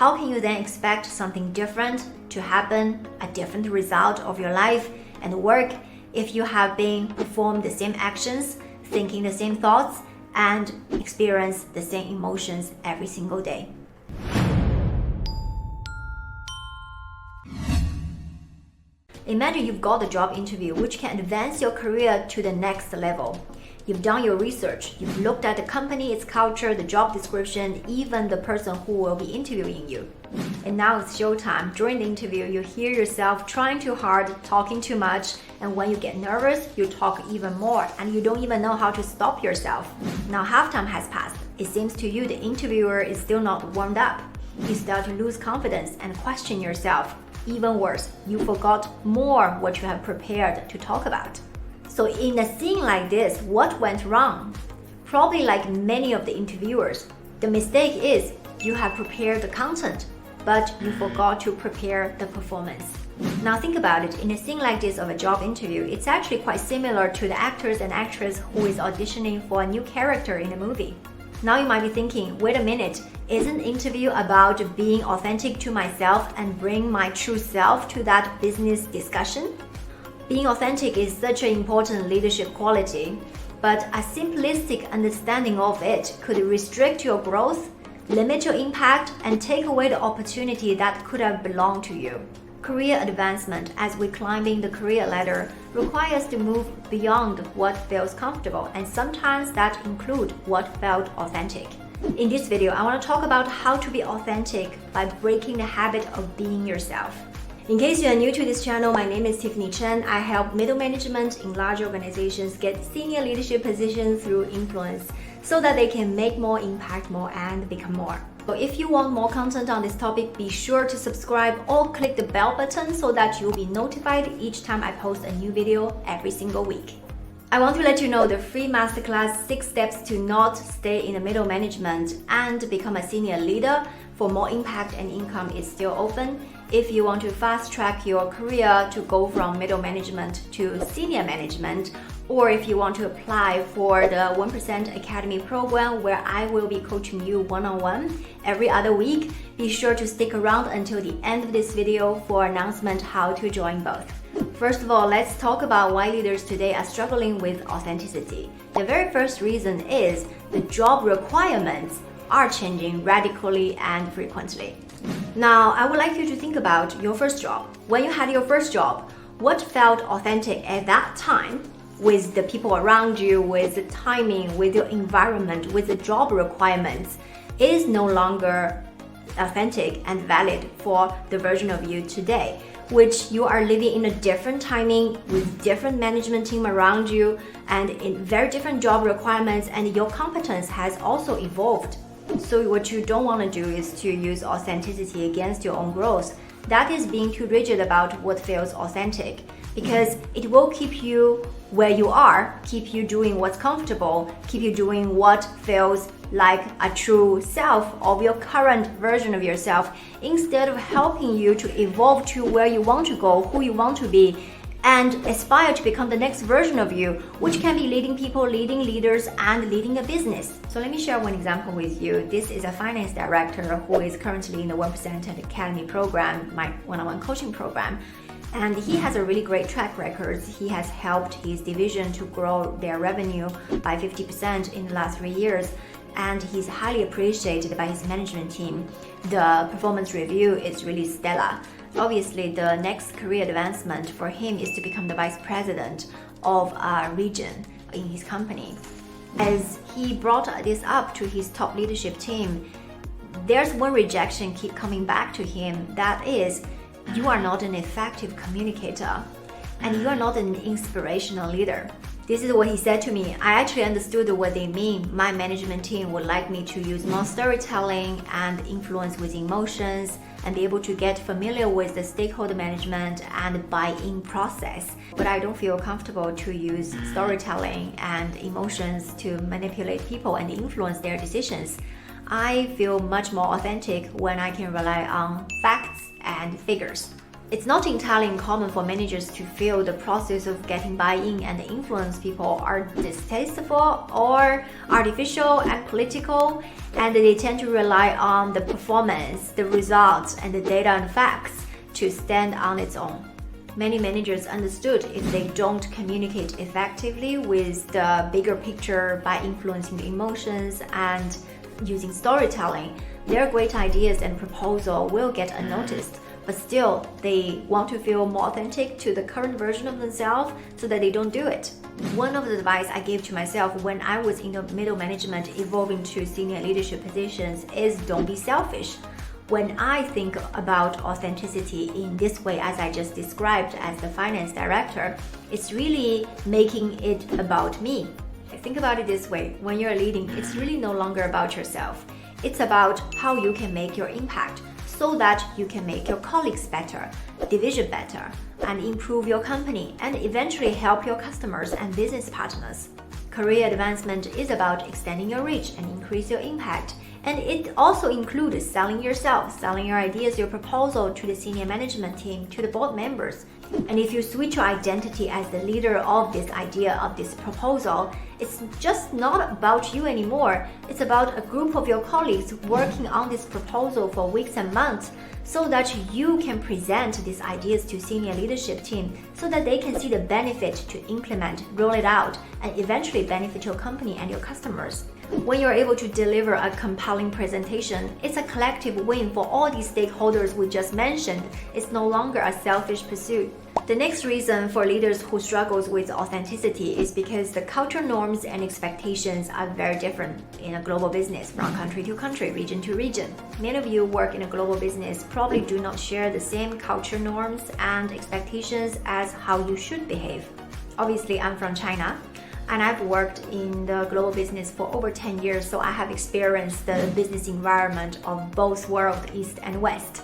how can you then expect something different to happen, a different result of your life and work, if you have been performed the same actions, thinking the same thoughts, and experience the same emotions every single day? Imagine you've got a job interview which can advance your career to the next level. You've done your research, you've looked at the company, its culture, the job description, even the person who will be interviewing you. And now it's showtime. During the interview, you hear yourself trying too hard, talking too much, and when you get nervous, you talk even more, and you don't even know how to stop yourself. Now halftime has passed. It seems to you the interviewer is still not warmed up. You start to lose confidence and question yourself. Even worse, you forgot more what you have prepared to talk about. So in a scene like this, what went wrong? Probably like many of the interviewers, the mistake is you have prepared the content, but you forgot to prepare the performance. Now think about it, in a scene like this of a job interview, it's actually quite similar to the actors and actress who is auditioning for a new character in a movie. Now you might be thinking, wait a minute, isn't interview about being authentic to myself and bring my true self to that business discussion? Being authentic is such an important leadership quality, but a simplistic understanding of it could restrict your growth, limit your impact, and take away the opportunity that could have belonged to you. Career advancement, as we climbing the career ladder, requires to move beyond what feels comfortable, and sometimes that include what felt authentic. In this video, I want to talk about how to be authentic by breaking the habit of being yourself. In case you are new to this channel, my name is Tiffany Chen. I help middle management in large organizations get senior leadership positions through influence so that they can make more, impact more, and become more. So if you want more content on this topic, be sure to subscribe or click the bell button so that you'll be notified each time I post a new video every single week. I want to let you know the free masterclass 6 steps to not stay in the middle management and become a senior leader for more impact and income is still open. If you want to fast track your career to go from middle management to senior management, or if you want to apply for the 1% Academy program where I will be coaching you one-on-one every other week, be sure to stick around until the end of this video for announcement how to join both. First of all, let's talk about why leaders today are struggling with authenticity. The very first reason is the job requirements are changing radically and frequently. Now, I would like you to think about your first job. When you had your first job, what felt authentic at that time with the people around you, with the timing, with your environment, with the job requirements is no longer authentic and valid for the version of you today, which you are living in a different timing with different management team around you and in very different job requirements, and your competence has also evolved. So what you don't want to do is to use authenticity against your own growth. That is being too rigid about what feels authentic, because it will keep you where you are, keep you doing what's comfortable, keep you doing what feels like a true self of your current version of yourself, instead of helping you to evolve to where you want to go, who you want to be, and aspire to become the next version of you, which can be leading people, leading leaders, and leading a business. So let me share one example with you. This is a finance director who is currently in the 1% Academy program, my one-on-one coaching program. And he has a really great track record. He has helped his division to grow their revenue by 50% in the last 3 years. And he's highly appreciated by his management team. The performance review is really stellar. Obviously, the next career advancement for him is to become the vice president of a region in his company. As he brought this up to his top leadership team, there's one rejection keep coming back to him. That is, you are not an effective communicator and you are not an inspirational leader. This is what he said to me. I actually understood what they mean. My management team would like me to use more storytelling and influence with emotions and be able to get familiar with the stakeholder management and buy-in process. But I don't feel comfortable to use storytelling and emotions to manipulate people and influence their decisions. I feel much more authentic when I can rely on facts and figures. It's not entirely uncommon for managers to feel the process of getting buy-in and influence people are distasteful or artificial and political, and they tend to rely on the performance, the results, and the data and facts to stand on its own. Many managers understood if they don't communicate effectively with the bigger picture by influencing the emotions and using storytelling, their great ideas and proposal will get unnoticed. But still, they want to feel more authentic to the current version of themselves so that they don't do it. One of the advice I gave to myself when I was in the middle management evolving to senior leadership positions is don't be selfish. When I think about authenticity in this way, as I just described as the finance director, it's really making it about me. Think about it this way, when you're leading, it's really no longer about yourself. It's about how you can make your impact so that you can make your colleagues better, division better, and improve your company, and eventually help your customers and business partners. Career advancement is about extending your reach and increase your impact. And it also includes selling yourself, selling your ideas, your proposal to the senior management team, to the board members. And if you switch your identity as the leader of this idea, of this proposal, it's just not about you anymore. It's about a group of your colleagues working on this proposal for weeks and months so that you can present these ideas to senior leadership team so that they can see the benefit to implement, roll it out, and eventually benefit your company and your customers. When you're able to deliver a compelling presentation, it's a collective win for all these stakeholders we just mentioned. It's no longer a selfish pursuit. The next reason for leaders who struggles with authenticity is because the cultural norms and expectations are very different in a global business from country to country, region to region. Many of you work in a global business probably do not share the same culture norms and expectations as how you should behave. Obviously, I'm from China, and I've worked in the global business for over 10 years, so I have experienced the business environment of both world, East and West.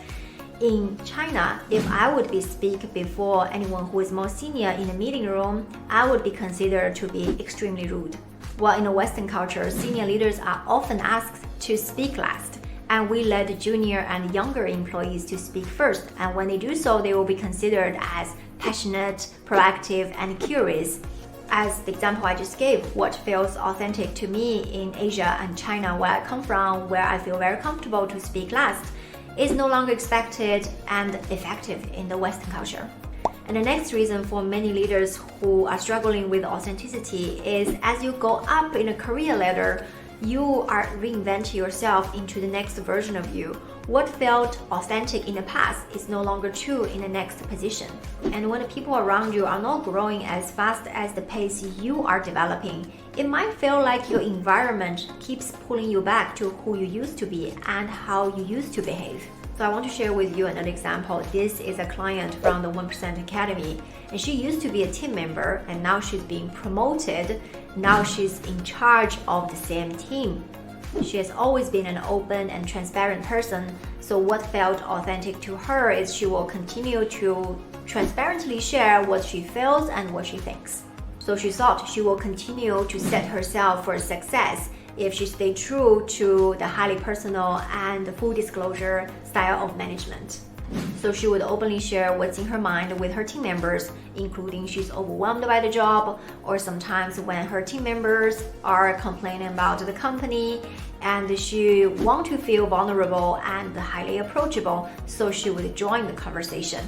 In China, if I would be speak before anyone who is more senior in a meeting room, I would be considered to be extremely rude. While in a Western culture, senior leaders are often asked to speak last, and we let junior and younger employees to speak first, and when they do so, they will be considered as passionate, proactive, and curious. As the example I just gave, what feels authentic to me in Asia and China, where I come from, where I feel very comfortable to speak last, is no longer expected and effective in the Western culture. And the next reason for many leaders who are struggling with authenticity is as you go up in a career ladder, you are reinventing yourself into the next version of you. What felt authentic in the past is no longer true in the next position. And when the people around you are not growing as fast as the pace you are developing, it might feel like your environment keeps pulling you back to who you used to be and how you used to behave. So I want to share with you another example. This is a client from the 1% Academy, and she used to be a team member, and now she's being promoted. Now she's in charge of the same team. She has always been an open and transparent person, so what felt authentic to her is she will continue to transparently share what she feels and what she thinks. So she thought she will continue to set herself for success if she stayed true to the highly personal and full disclosure style of management. So she would openly share what's in her mind with her team members, including she's overwhelmed by the job, or sometimes when her team members are complaining about the company and she wants to feel vulnerable and highly approachable, so she would join the conversation.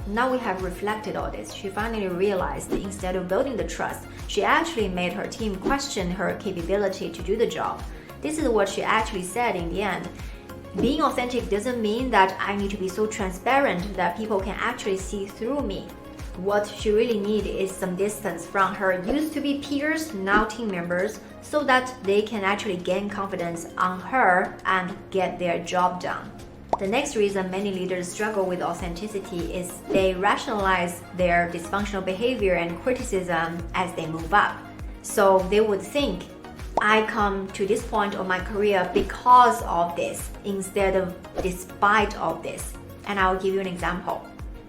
Now we have reflected all this, she finally realized that instead of building the trust, she actually made her team question her capability to do the job. This is what she actually said in the end. Being authentic doesn't mean that I need to be so transparent that people can actually see through me. What she really needs is some distance from her used to be peers, now team members, so that they can actually gain confidence on her and get their job done. The next reason many leaders struggle with authenticity is they rationalize their dysfunctional behavior and criticism as they move up. So they would think, I come to this point of my career because of this, instead of despite of this. And I'll give you an example.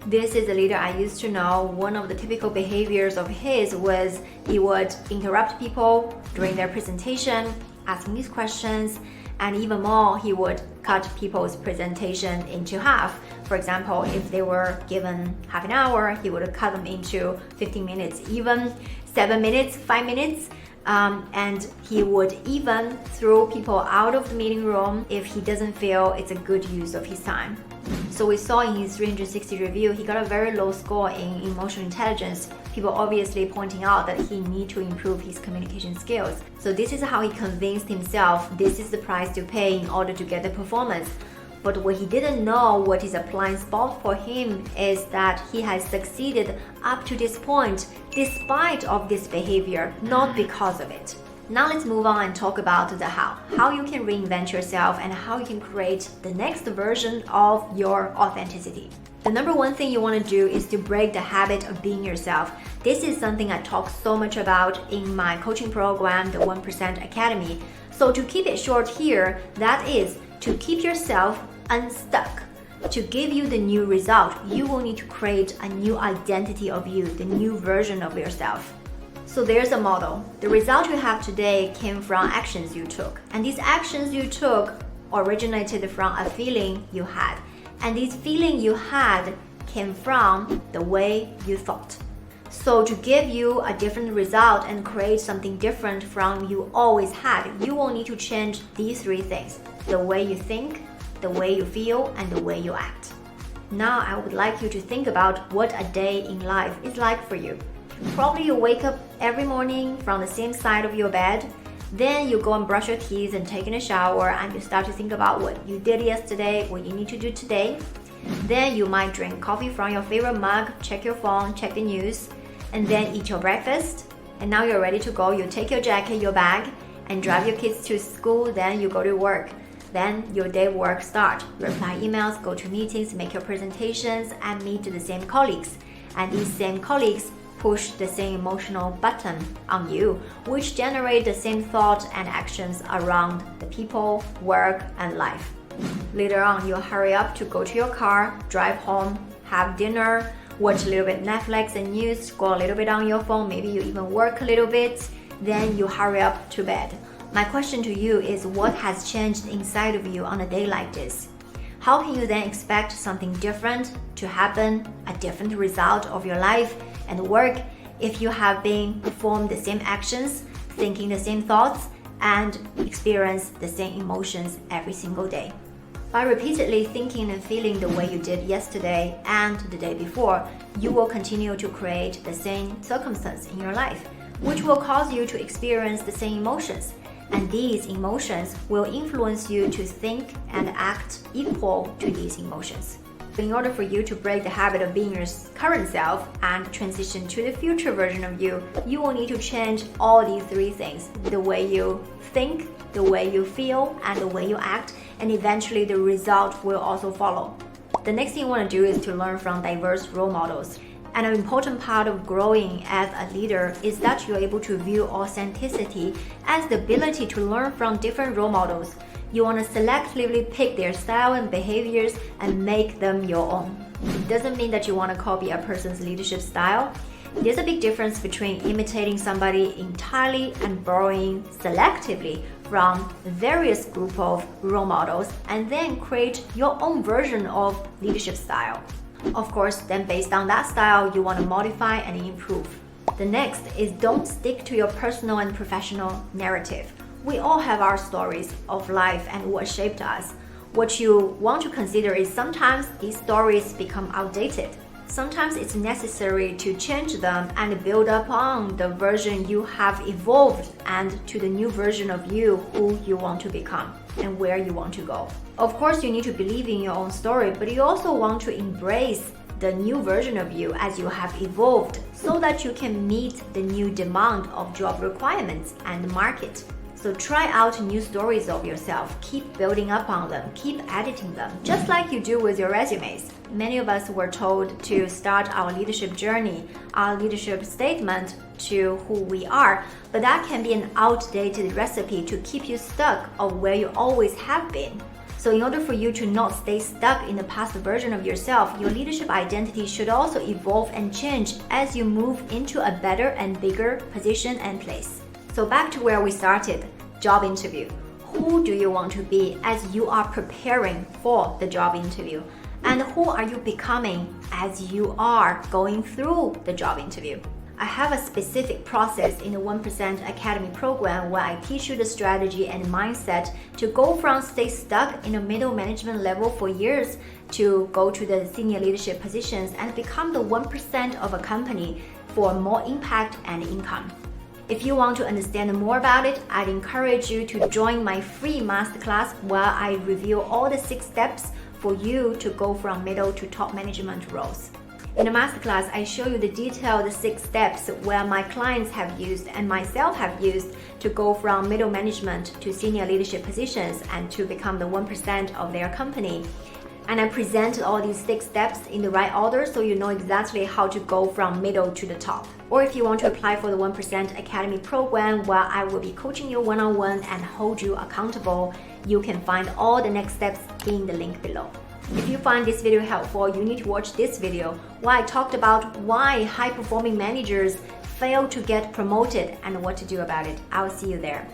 This is a leader I used to know. One of the typical behaviors of his was he would interrupt people during their presentation, asking these questions, And even more, he would cut people's presentation into half. For example, if they were given half an hour, he would cut them into 15 minutes, even 7 minutes, 5 minutes. And he would even throw people out of the meeting room if he doesn't feel it's a good use of his time. So we saw in his 360 review, he got a very low score in emotional intelligence. People obviously pointing out that he needs to improve his communication skills. So this is how he convinced himself this is the price to pay in order to get the performance. But what he didn't know, what is a blind spot for him, is that he has succeeded up to this point despite of this behavior, not because of it. Now let's move on and talk about the how you can reinvent yourself and how you can create the next version of your authenticity. The number one thing you want to do is to break the habit of being yourself. This is something I talk so much about in my coaching program, the 1% Academy. So to keep it short here, that is to keep yourself unstuck. To give you the new result, you will need to create a new identity of you, the new version of yourself. So there's a model. The result you have today came from actions you took. And these actions you took originated from a feeling you had. And this feeling you had came from the way you thought. So to give you a different result and create something different from you always had, you will need to change these three things: the way you think, the way you feel, and the way you act. Now I would like you to think about what a day in life is like for you. Probably you wake up every morning from the same side of your bed, then you go and brush your teeth and take in a shower, and you start to think about what you did yesterday, what you need to do today. Then you might drink coffee from your favorite mug, check your phone, check the news, and then eat your breakfast. And now you're ready to go. You take your jacket, your bag, and drive your kids to school, then you go to work. Then your day work start. Reply emails, go to meetings, make your presentations, and meet the same colleagues. And these same colleagues push the same emotional button on you, which generate the same thoughts and actions around the people, work, and life. Later on, you'll hurry up to go to your car, drive home, have dinner, watch a little bit Netflix and news, scroll a little bit on your phone, maybe you even work a little bit, then you hurry up to bed. My question to you is, what has changed inside of you on a day like this? How can you then expect something different to happen, a different result of your life and work, if you have been performed the same actions, thinking the same thoughts, and experience the same emotions every single day? By repeatedly thinking and feeling the way you did yesterday and the day before, you will continue to create the same circumstance in your life, which will cause you to experience the same emotions. And these emotions will influence you to think and act equal to these emotions. In order for you to break the habit of being your current self and transition to the future version of you, you will need to change all these three things: the way you think, the way you feel, and the way you act, and eventually the result will also follow. The next thing you want to do is to learn from diverse role models. And an important part of growing as a leader is that you're able to view authenticity as the ability to learn from different role models. You want to selectively pick their style and behaviors and make them your own. It doesn't mean that you want to copy a person's leadership style. There's a big difference between imitating somebody entirely and borrowing selectively from various group of role models and then create your own version of leadership style. Of course, then based on that style, you want to modify and improve. The next is don't stick to your personal and professional narrative. We all have our stories of life and what shaped us. What you want to consider is sometimes these stories become outdated. Sometimes it's necessary to change them and build upon the version you have evolved and to the new version of you, who you want to become and where you want to go. Of course, you need to believe in your own story, but you also want to embrace the new version of you as you have evolved so that you can meet the new demand of job requirements and the market. So try out new stories of yourself, keep building up on them, keep editing them, just like you do with your resumes. Many of us were told to start our leadership journey, our leadership statement to who we are, but that can be an outdated recipe to keep you stuck of where you always have been. So in order for you to not stay stuck in the past version of yourself, your leadership identity should also evolve and change as you move into a better and bigger position and place. So back to where we started, job interview. Who do you want to be as you are preparing for the job interview? And who are you becoming as you are going through the job interview? I have a specific process in the 1% Academy program where I teach you the strategy and mindset to go from stay stuck in the middle management level for years to go to the senior leadership positions and become the 1% of a company for more impact and income. If you want to understand more about it, I'd encourage you to join my free masterclass where I reveal all the 6 steps for you to go from middle to top management roles. In the masterclass, I show you the detailed 6 steps where my clients have used and myself have used to go from middle management to senior leadership positions and to become the 1% of their company. And I present all these 6 steps in the right order so you know exactly how to go from middle to the top. Or if you want to apply for the 1% Academy program where I will be coaching you one-on-one and hold you accountable, you can find all the next steps in the link below. If you find this video helpful, you need to watch this video where I talked about why high-performing managers fail to get promoted and what to do about it. I'll see you there.